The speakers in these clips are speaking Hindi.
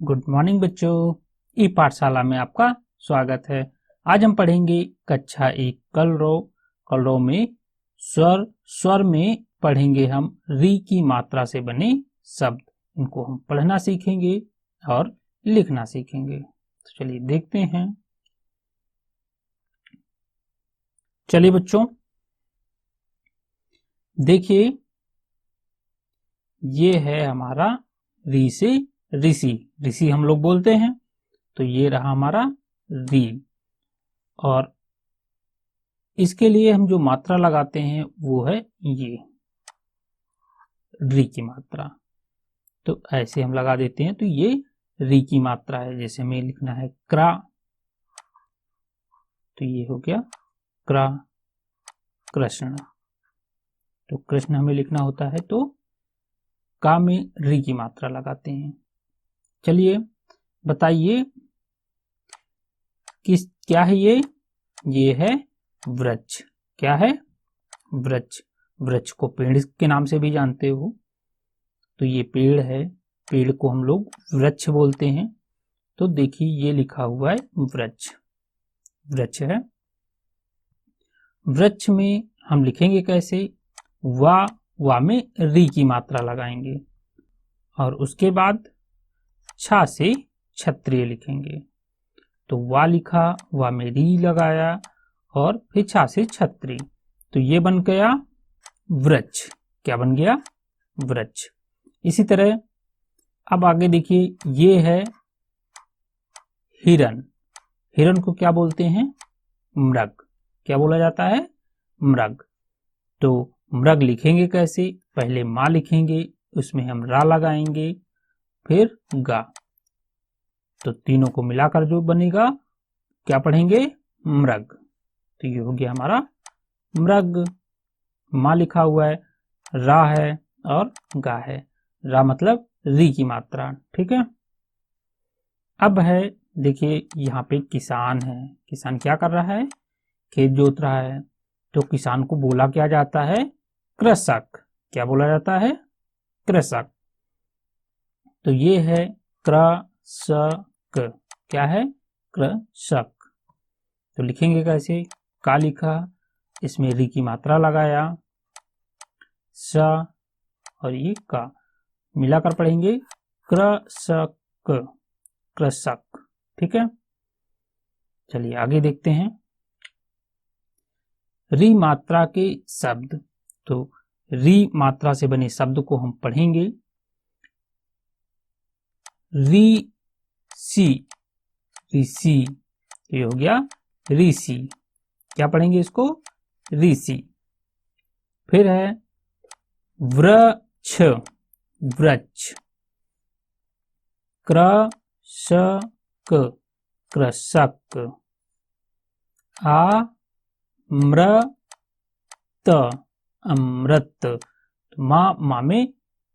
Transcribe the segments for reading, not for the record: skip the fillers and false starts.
गुड मॉर्निंग बच्चों, ई पाठशाला में आपका स्वागत है। आज हम पढ़ेंगे कक्षा 1 कलरव में स्वर में पढ़ेंगे हम री की मात्रा से बने शब्द। इनको हम पढ़ना सीखेंगे और लिखना सीखेंगे। तो चलिए देखते हैं। चलिए बच्चों देखिए, ये है हमारा री से ऋषि। ऋषि हम लोग बोलते हैं, तो ये रहा हमारा री। और इसके लिए हम जो मात्रा लगाते हैं वो है ये री की मात्रा। तो ऐसे हम लगा देते हैं, तो ये री की मात्रा है। जैसे हमें लिखना है क्रा, तो ये हो गया क्रा, कृष्ण। तो कृष्ण हमें लिखना होता है, तो का में री की मात्रा लगाते हैं। चलिए बताइए क्या है ये है वृक्ष। क्या है? वृक्ष। वृक्ष को पेड़ के नाम से भी जानते हो, तो ये पेड़ है। पेड़ को हम लोग वृक्ष बोलते हैं। तो देखिए ये लिखा हुआ है वृक्ष, वृक्ष है। वृक्ष में हम लिखेंगे कैसे? वा में री की मात्रा लगाएंगे और उसके बाद छा से क्षत्रिय लिखेंगे। तो वा लिखा, वा में री लगाया और फिर छा से छत्री। तो ये बन गया वृक्ष। क्या बन गया? वृक्ष। इसी तरह अब आगे देखिए, ये है हिरन। हिरन को क्या बोलते हैं? मृग। क्या बोला जाता है? मृग। तो मृग लिखेंगे कैसे? पहले माँ लिखेंगे, उसमें हम रा लगाएंगे, फिर गा। तो तीनों को मिलाकर जो बनेगा क्या पढ़ेंगे? मृग। तो ये हो गया हमारा मृग। माँ लिखा हुआ है, रा है और गा है। रा मतलब री की मात्रा। ठीक है। अब है, देखिए यहाँ पे किसान है। किसान क्या कर रहा है? खेत जोत रहा है। तो किसान को बोला क्या जाता है? कृषक। क्या बोला जाता है? कृषक। तो ये है कृषक। क्या है? कृषक। तो लिखेंगे कैसे? का लिखा, इसमें री की मात्रा लगाया, स और ये का मिलाकर पढ़ेंगे कृषक, कृषक। ठीक है। चलिए आगे देखते हैं री मात्रा के शब्द। तो री मात्रा से बने शब्द को हम पढ़ेंगे। री सी, ऋषि। ये हो गया ऋषि। क्या पढ़ेंगे इसको? ऋषि। फिर है वृक्ष, वृक्ष। कृषक, कृषक। आम्रत, अमृत। माँ में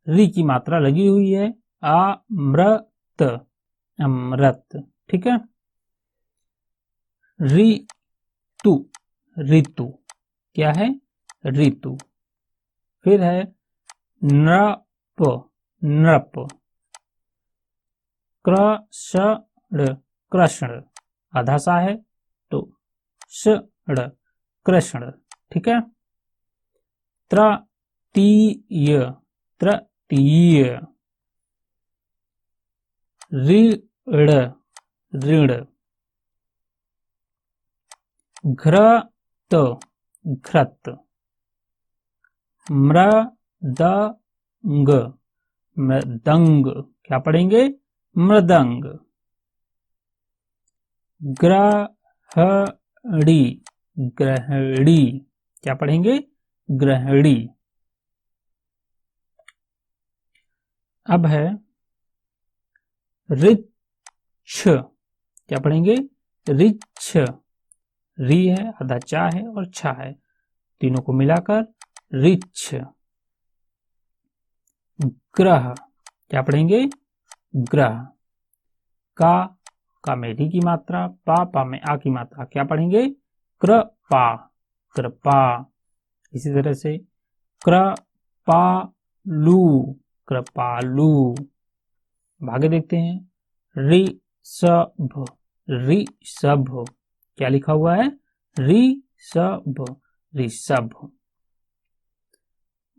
री की मात्रा लगी हुई है। अमृत, अमृत। ठीक है। ऋतु, ऋतु। क्या है? ऋतु। फिर है नृप, नृप। कृष्ण, कृष्ण। आधा सा है तो षण, कृष्ण। ठीक है। तृतीय, तृतीय। ऋण, ऋण। घृत, घृत। मृदंग, मृदंग। क्या पढ़ेंगे? मृदंग। ग्रहणी, ग्रहणी। क्या पढ़ेंगे? ग्रहणी। अब है ऋक्ष। क्या पढ़ेंगे? ऋक्ष। री है, आधा चा है और छा है, तीनों को मिलाकर ऋक्ष। ग्रह। क्या पढ़ेंगे? ग्रह। का में री की मात्रा, पा में आ की मात्रा। क्या पढ़ेंगे? कृपा, कृपा। इसी तरह से कृपालु, कृपालु। आगे देखते हैं ऋषभ, ऋषभ, क्या लिखा हुआ है? ऋषभ, ऋषभ।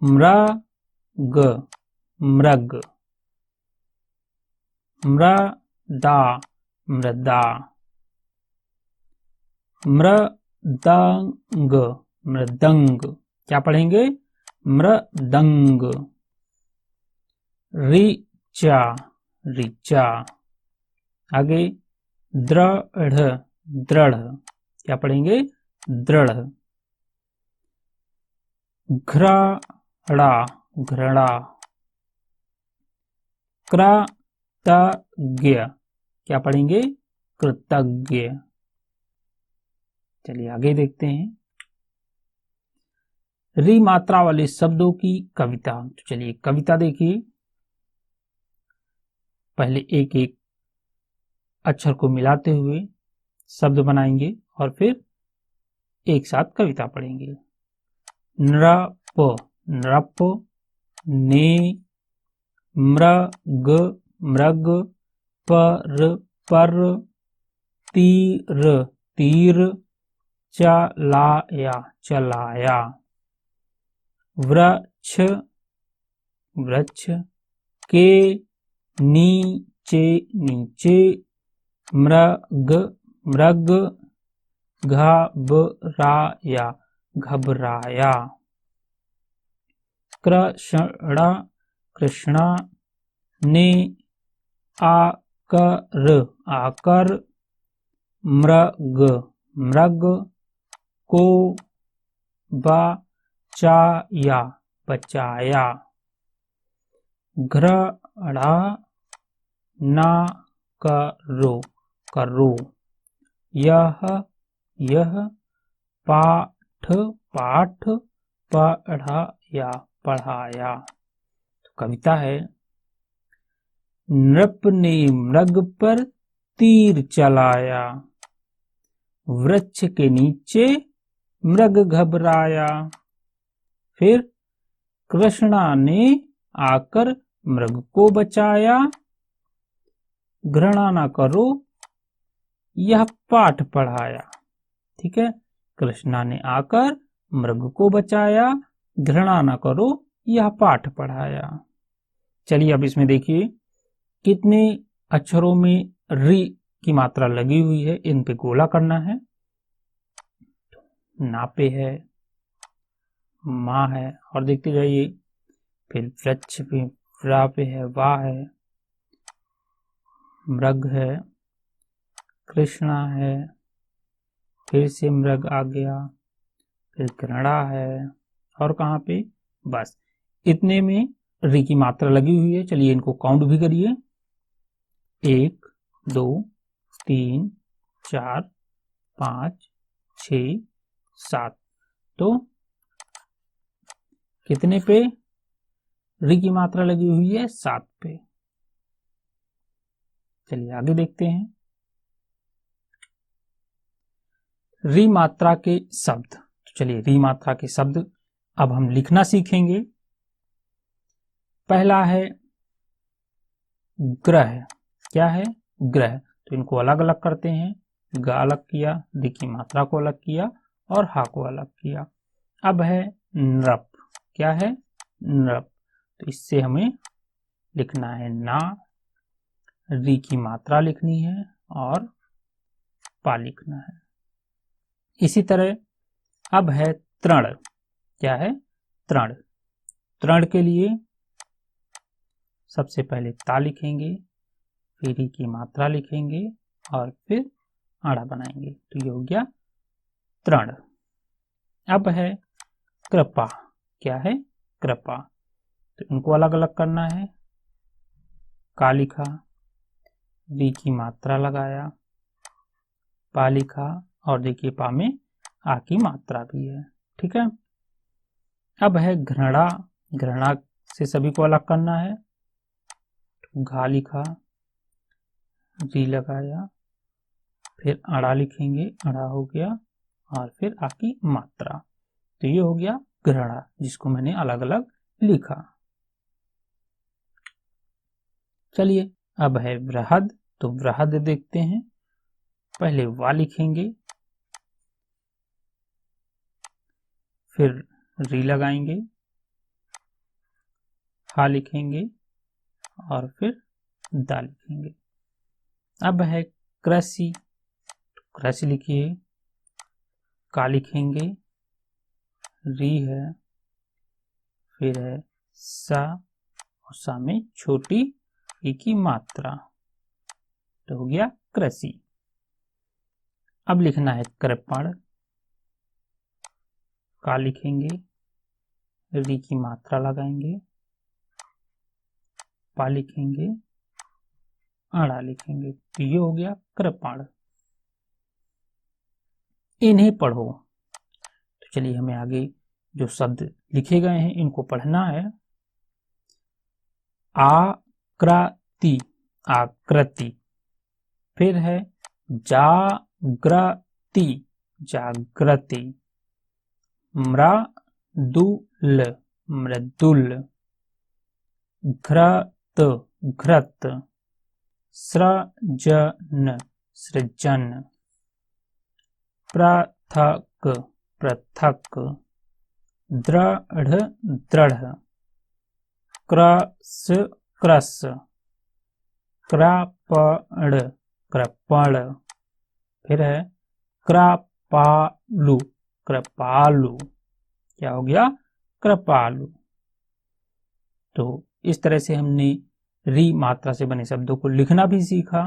मृग, मृग। मृदा, मृदा। मृदंग, मृदंग, क्या पढ़ेंगे? मृदंग। ऋचा, ऋचा। आगे दृढ़, दृढ़, क्या पढ़ेंगे? दृढ़। घृणा, घृणा। कृतज्ञ, क्या पढ़ेंगे? कृतज्ञ। चलिए आगे देखते हैं री मात्रा वाले शब्दों की कविता। तो चलिए कविता देखिए। पहले एक एक अक्षर को मिलाते हुए शब्द बनाएंगे और फिर एक साथ कविता पढ़ेंगे। नृप, नृप। ने, मृग, मृग। पर, पर। तीर, तीर। चलाया, चलाया। वृक्ष, वृक्ष। के नीचे, नीचे। मृग, मृग। घबराया, घबराया। कृष्ण, कृष्णा। ने, आकर, आकर। मृग, मृग। को बचाया, बचाया। घृणा ना करो, करो। यह, यह। पाठ, पाठ। पढ़ाया, पढ़ाया। तो कविता है। नृप ने मृग पर तीर चलाया, वृक्ष के नीचे मृग घबराया। फिर कृष्णा ने आकर मृग को बचाया। घृणा न करो, यह पाठ पढ़ाया। ठीक है, कृष्णा ने आकर मृग को बचाया। घृणा न करो, यह पाठ पढ़ाया। चलिए अब इसमें देखिए कितने अक्षरों में री की मात्रा लगी हुई है, इन पे गोला करना है। ना पे है, माँ है, और देखते जाइए। फिर वृक्ष पे, व्रा पे है, वा है। मृग है, कृष्णा है, फिर से मृग आ गया, फिर घृणा है, और कहाँ पे? बस इतने में री की मात्रा लगी हुई है। चलिए इनको काउंट भी करिए। 1 2 3 4 5 6 7। तो कितने पे री की मात्रा लगी हुई है? 7 पे। चलिए आगे देखते हैं री मात्रा के शब्द। तो चलिए री मात्रा के शब्द अब हम लिखना सीखेंगे। पहला है ग्रह। क्या है? ग्रह। तो इनको अलग अलग करते हैं। ग अलग किया, री की मात्रा को अलग किया, और हा को अलग किया। अब है नृप। क्या है? नृप। तो इससे हमें लिखना है ना, री की मात्रा लिखनी है, और पा लिखना है। इसी तरह अब है तृण। क्या है? तृण। तृण के लिए सबसे पहले ता लिखेंगे, फिर री की मात्रा लिखेंगे, और फिर आड़ा बनाएंगे। तो ये हो गया तृण। अब है कृपा। क्या है? कृपा। तो इनको अलग अलग करना है। का लिखा, री की मात्रा लगाया, पा लिखा, और देखिए पा में आ की मात्रा भी है। ठीक है। अब है घृणा। घृणा से सभी को अलग करना है। घा लिखा, री लगाया, फिर अड़ा लिखेंगे, अड़ा हो गया, और फिर आ की मात्रा। तो ये हो गया घृणा, जिसको मैंने अलग अलग लिखा। चलिए अब है वृहद। तो बृहद देखते हैं। पहले वा लिखेंगे, फिर री लगाएंगे, हा लिखेंगे और फिर दा लिखेंगे। अब है कृषि, कृषि लिखिए, का लिखेंगे, री है, फिर है सा और सा में छोटी ई की मात्रा, तो हो गया कृषि। अब लिखना है कृपण, का लिखेंगे, री की मात्रा लगाएंगे, पा लिखेंगे, आड़ा लिखेंगे, तो ये हो गया कृपण। इन्हें पढ़ो। तो चलिए हमें आगे जो शब्द लिखे गए हैं इनको पढ़ना है। आकृति, आकृति, फिर है जागृति, जागृति, मृदुल, मृदुल, घृत, घृत, सृजन, सृजन, पृथक, पृथक, दृढ़, दृढ़, क्रस, क्रस, कृपण, कृपण, फिर है कृपालु, कृपालु, क्या हो गया कृपालु। तो इस तरह से हमने री मात्रा से बने शब्दों को लिखना भी सीखा।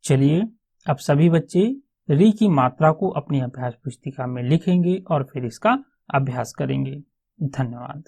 चलिए अब सभी बच्चे री की मात्रा को अपनी अभ्यास पुस्तिका में लिखेंगे और फिर इसका अभ्यास करेंगे। धन्यवाद।